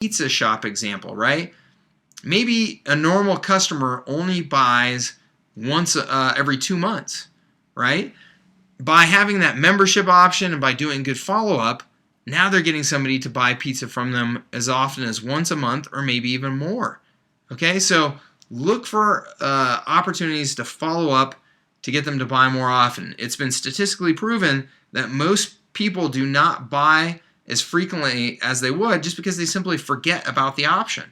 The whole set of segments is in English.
pizza shop example, right? Maybe a normal customer only buys once every 2 months, right? By having that membership option and by doing good follow-up, now they're getting somebody to buy pizza from them as often as once a month or maybe even more. Okay, so look for opportunities to follow up to get them to buy more often. It's been statistically proven that most people do not buy as frequently as they would just because they simply forget about the option.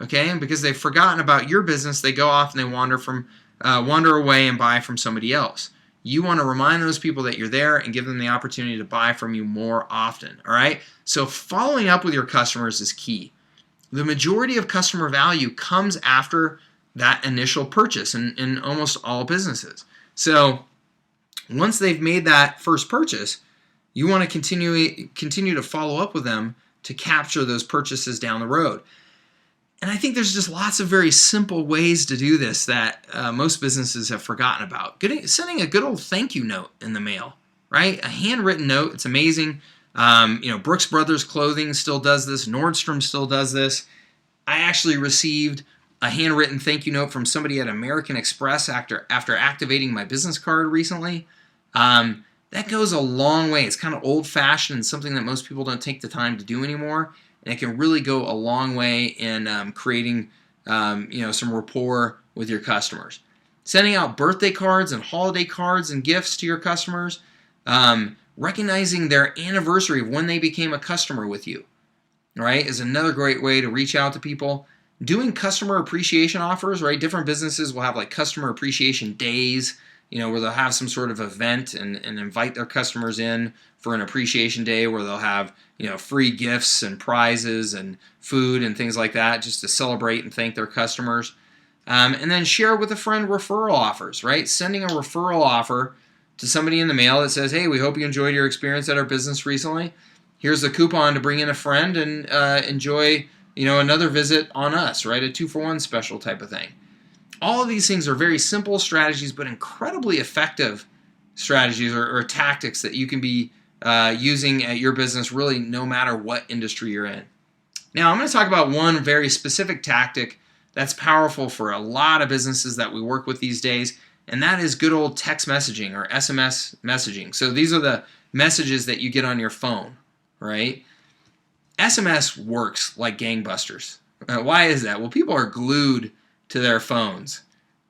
Okay, and because they've forgotten about your business, they go off and they wander away and buy from somebody else. You want to remind those people that you're there and give them the opportunity to buy from you more often. All right, so following up with your customers is key. The majority of customer value comes after that initial purchase in almost all businesses. So once they've made that first purchase, you want to continue to follow up with them to capture those purchases down the road. And I think there's just lots of very simple ways to do this that most businesses have forgotten about. Sending a good old thank you note in the mail, right? A handwritten note. It's amazing. Brooks Brothers Clothing still does this. Nordstrom still does this. I actually received a handwritten thank you note from somebody at American Express after activating my business card recently. That goes a long way. It's kind of old-fashioned and something that most people don't take the time to do anymore. And it can really go a long way in creating some rapport with your customers. Sending out birthday cards and holiday cards and gifts to your customers. Recognizing their anniversary of when they became a customer with you, right, is another great way to reach out to people. Doing customer appreciation offers, right? Different businesses will have like customer appreciation days, where they'll have some sort of event and invite their customers in for an appreciation day where they'll have, free gifts and prizes and food and things like that just to celebrate and thank their customers. And then share with a friend referral offers, right? Sending a referral offer to somebody in the mail that says, hey, we hope you enjoyed your experience at our business recently. Here's a coupon to bring in a friend and enjoy, another visit on us, right? A 2-for-1 special type of thing. All of these things are very simple strategies, but incredibly effective strategies or tactics that you can be using at your business, really no matter what industry you're in. Now, I'm going to talk about one very specific tactic that's powerful for a lot of businesses that we work with these days, and that is good old text messaging or SMS messaging. So these are the messages that you get on your phone, right? SMS works like gangbusters. Why is that? Well, people are glued to their phones,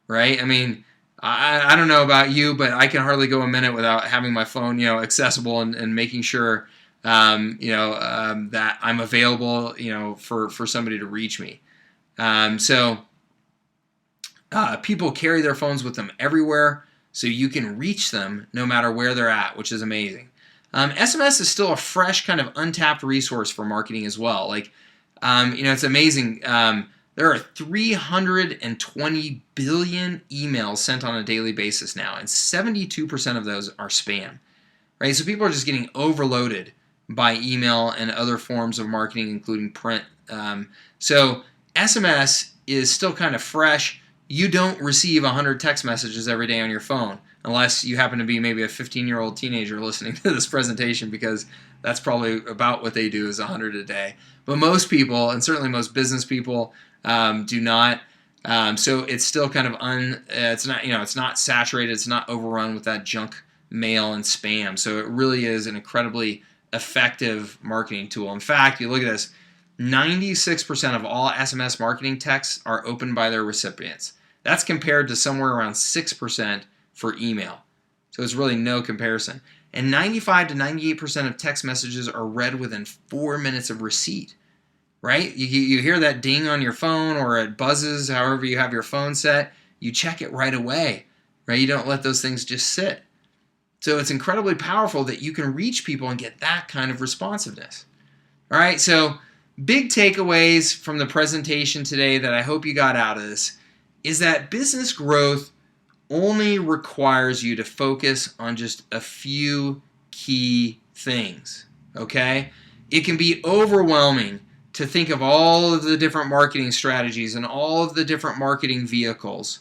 right? I mean, I don't know about you, but I can hardly go a minute without having my phone, accessible and making sure, that I'm available, for somebody to reach me. People carry their phones with them everywhere, so you can reach them no matter where they're at, which is amazing. SMS is still a fresh kind of untapped resource for marketing as well. Like, it's amazing. There are 320 billion emails sent on a daily basis now, and 72% of those are spam, right? So people are just getting overloaded by email and other forms of marketing, including print. So SMS is still kind of fresh. You don't receive 100 text messages every day on your phone, unless you happen to be maybe a 15-year-old teenager listening to this presentation, because that's probably about what they do is 100 a day. But most people, and certainly most business people, do not. So it's still kind of it's not saturated. It's not overrun with that junk mail and spam. So it really is an incredibly effective marketing tool. In fact, you look at this, 96% of all SMS marketing texts are opened by their recipients. That's compared to somewhere around 6% for email. So it's really no comparison. And 95 to 98% of text messages are read within 4 minutes of receipt. Right? You hear that ding on your phone, or it buzzes, however you have your phone set, you check it right away, right? You don't let those things just sit. So it's incredibly powerful that you can reach people and get that kind of responsiveness. All right, so big takeaways from the presentation today that I hope you got out of this is that business growth only requires you to focus on just a few key things, okay? It can be overwhelming to think of all of the different marketing strategies and all of the different marketing vehicles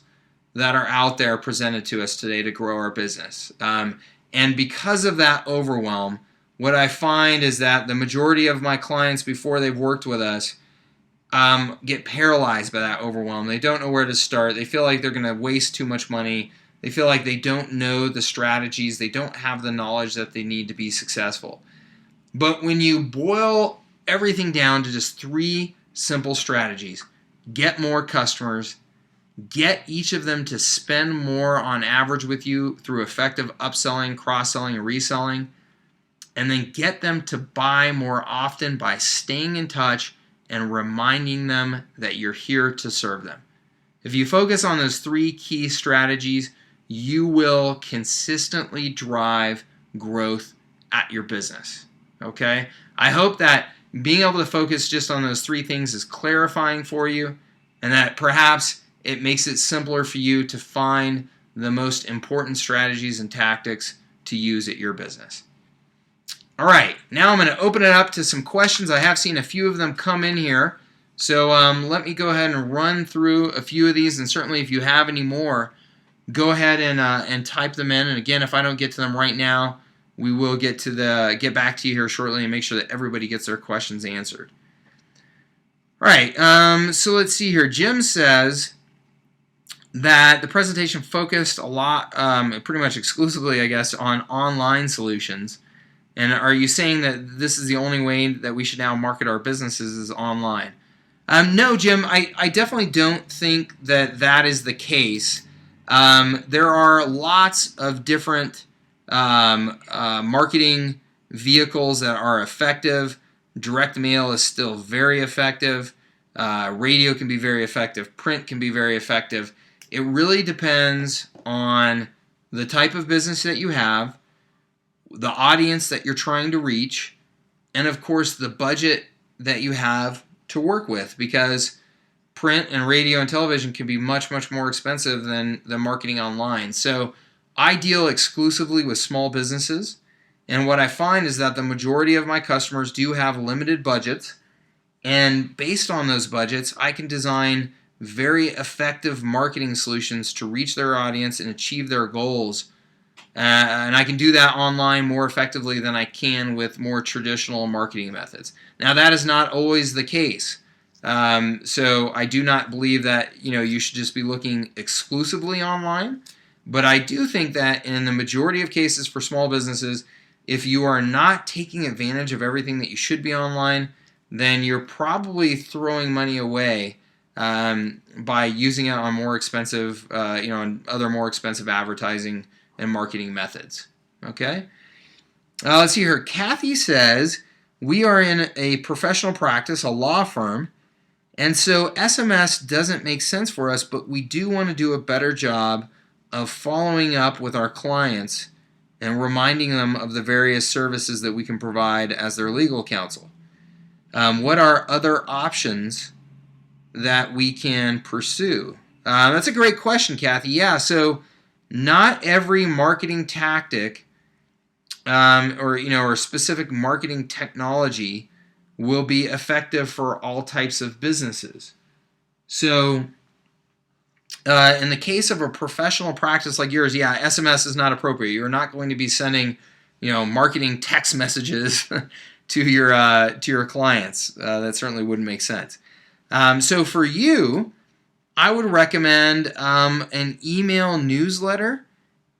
that are out there presented to us today to grow our business. And because of that overwhelm, what I find is that the majority of my clients, before they've worked with us, get paralyzed by that overwhelm. They don't know where to start. They feel like they're going to waste too much money. They feel like they don't know the strategies. They don't have the knowledge that they need to be successful. But when you boil everything down to just 3 simple strategies, get more customers, get each of them to spend more on average with you through effective upselling, cross-selling, and reselling, and then get them to buy more often by staying in touch and reminding them that you're here to serve them. If you focus on those 3 key strategies, you will consistently drive growth at your business. Okay? I hope that being able to focus just on those 3 things is clarifying for you, and that perhaps it makes it simpler for you to find the most important strategies and tactics to use at your business. All right, now I'm going to open it up to some questions. I have seen a few of them come in here. So let me go ahead and run through a few of these, and certainly if you have any more, go ahead and type them in. And again, if I don't get to them right now, we will get back to you here shortly and make sure that everybody gets their questions answered. All right, so let's see here. Jim says that the presentation focused a lot, pretty much exclusively, I guess, on online solutions. And are you saying that this is the only way that we should now market our businesses is online? No, Jim, I definitely don't think that that is the case. There are lots of different marketing vehicles that are effective. Direct mail is still very effective. Radio can be very effective. Print can be very effective. It really depends on the type of business that you have, the audience that you're trying to reach, and of course the budget that you have to work with, because print and radio and television can be much, much more expensive than the marketing online. So I deal exclusively with small businesses, and what I find is that the majority of my customers do have limited budgets, and based on those budgets, I can design very effective marketing solutions to reach their audience and achieve their goals. And I can do that online more effectively than I can with more traditional marketing methods. Now, that is not always the case. So I do not believe that you should just be looking exclusively online. But I do think that in the majority of cases for small businesses, if you are not taking advantage of everything that you should be online, then you're probably throwing money away by using it on more expensive, on other more expensive advertising and marketing methods. Okay? Let's see here. Kathy says, we are in a professional practice, a law firm, and so SMS doesn't make sense for us, but we do want to do a better job of following up with our clients and reminding them of the various services that we can provide as their legal counsel. What are other options that we can pursue? That's a great question, Kathy. Yeah, so not every marketing tactic or specific marketing technology will be effective for all types of businesses. So in the case of a professional practice like yours, yeah, SMS is not appropriate. You're not going to be sending marketing text messages to your clients. That certainly wouldn't make sense. So for you, I would recommend an email newsletter,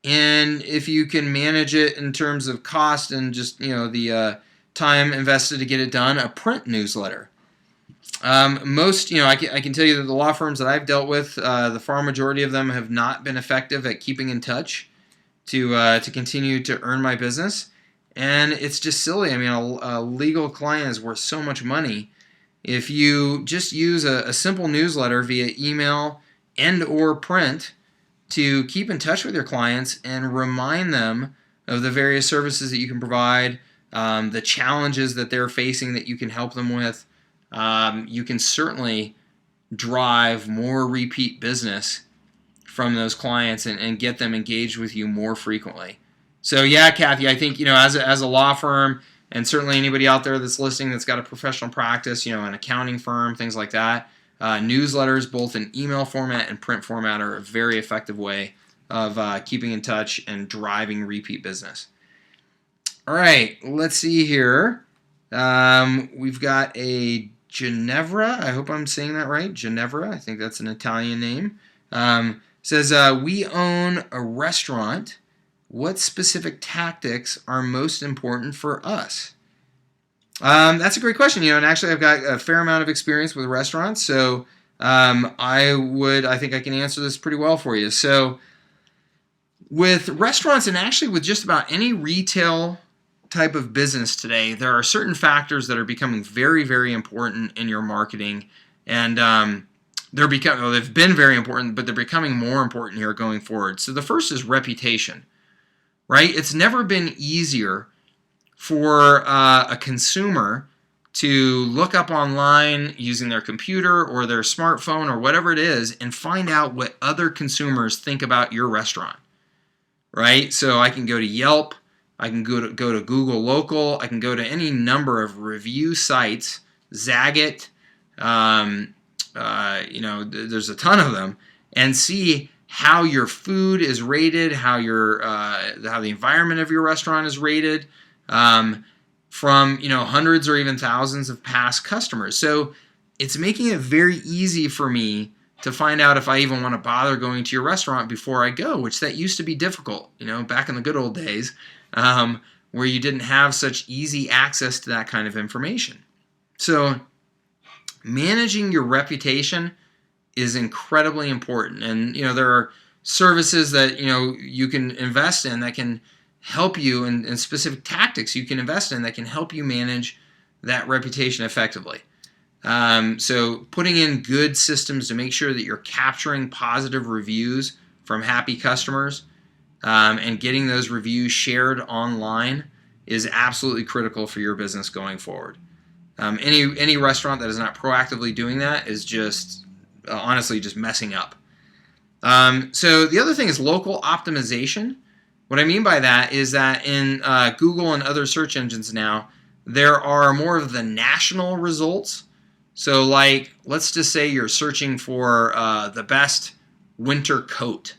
and if you can manage it in terms of cost and just the time invested to get it done, a print newsletter. Most, I can tell you that the law firms that I've dealt with, the far majority of them have not been effective at keeping in touch to continue to earn my business, and it's just silly. I mean, a legal client is worth so much money. If you just use a simple newsletter via email and or print to keep in touch with your clients and remind them of the various services that you can provide, the challenges that they're facing that you can help them with, you can certainly drive more repeat business from those clients and get them engaged with you more frequently. So yeah, Kathy, I think as a law firm, and certainly anybody out there that's listening that's got a professional practice, an accounting firm, things like that, newsletters, both in email format and print format, are a very effective way of keeping in touch and driving repeat business. All right, let's see here. We've got a Ginevra, I hope I'm saying that right. Ginevra, I think that's an Italian name. Says, we own a restaurant. What specific tactics are most important for us? That's a great question, and actually I've got a fair amount of experience with restaurants, so I think I can answer this pretty well for you. So with restaurants, and actually with just about any retail type of business today, there are certain factors that are becoming very, very important in your marketing, and they've been very important, but they're becoming more important here going forward. So the first is reputation, right? It's never been easier for a consumer to look up online using their computer or their smartphone or whatever it is and find out what other consumers think about your restaurant, right? So I can go to Yelp, I can go to Google Local, I can go to any number of review sites, Zagat, there's a ton of them, and see how your food is rated, how the environment of your restaurant is rated, from hundreds or even thousands of past customers. So it's making it very easy for me to find out if I even want to bother going to your restaurant before I go, which that used to be difficult, back in the good old days, where you didn't have such easy access to that kind of information. So managing your reputation is incredibly important. And, there are services that, you can invest in that can help you, and specific tactics you can invest in that can help you manage that reputation effectively. So putting in good systems to make sure that you're capturing positive reviews from happy customers, and getting those reviews shared online is absolutely critical for your business going forward. Any restaurant that is not proactively doing that is just honestly just messing up. So the other thing is local optimization. What I mean by that is that in Google and other search engines now, there are more of the national results. So like, let's just say you're searching for the best winter coat,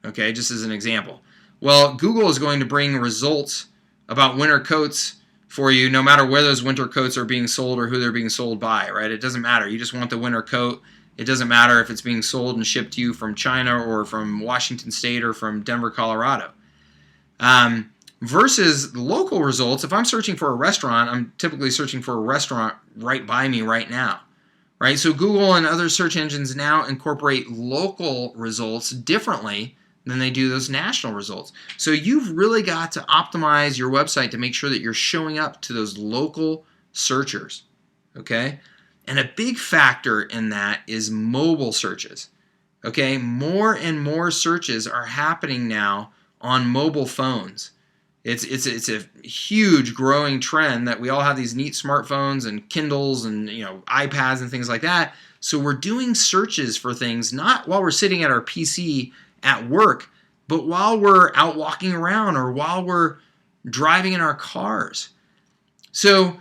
okay, just as an example. Well, Google is going to bring results about winter coats for you no matter where those winter coats are being sold or who they're being sold by, right? It doesn't matter. You just want the winter coat. It doesn't matter if it's being sold and shipped to you from China or from Washington State or from Denver, Colorado. Versus the local results, if I'm searching for a restaurant, I'm typically searching for a restaurant right by me right now, right? So Google and other search engines now incorporate local results differently than they do those national results. So you've really got to optimize your website to make sure that you're showing up to those local searchers, okay? And a big factor in that is mobile searches, okay? More and more searches are happening now on mobile phones. It's a huge growing trend that we all have these neat smartphones and Kindles and iPads and things like that. So we're doing searches for things not while we're sitting at our PC at work, but while we're out walking around or while we're driving in our cars. So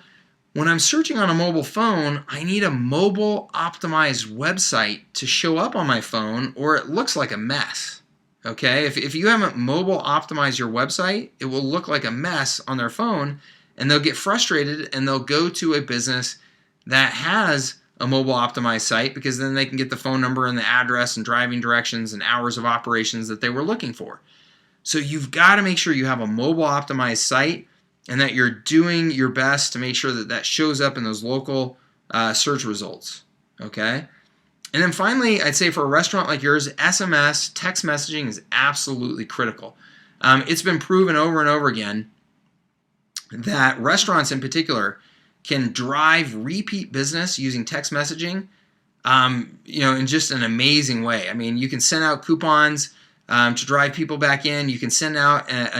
when I'm searching on a mobile phone, I need a mobile optimized website to show up on my phone or it looks like a mess. Okay, if you haven't mobile optimized your website, it will look like a mess on their phone, and they'll get frustrated and they'll go to a business that has a mobile optimized site, because then they can get the phone number and the address and driving directions and hours of operations that they were looking for. So you've got to make sure you have a mobile optimized site and that you're doing your best to make sure that that shows up in those local search results. Okay. And then finally, I'd say for a restaurant like yours, SMS, text messaging is absolutely critical. It's been proven over and over again that restaurants in particular can drive repeat business using text messaging, in just an amazing way. I mean, you can send out coupons to drive people back in. You can send out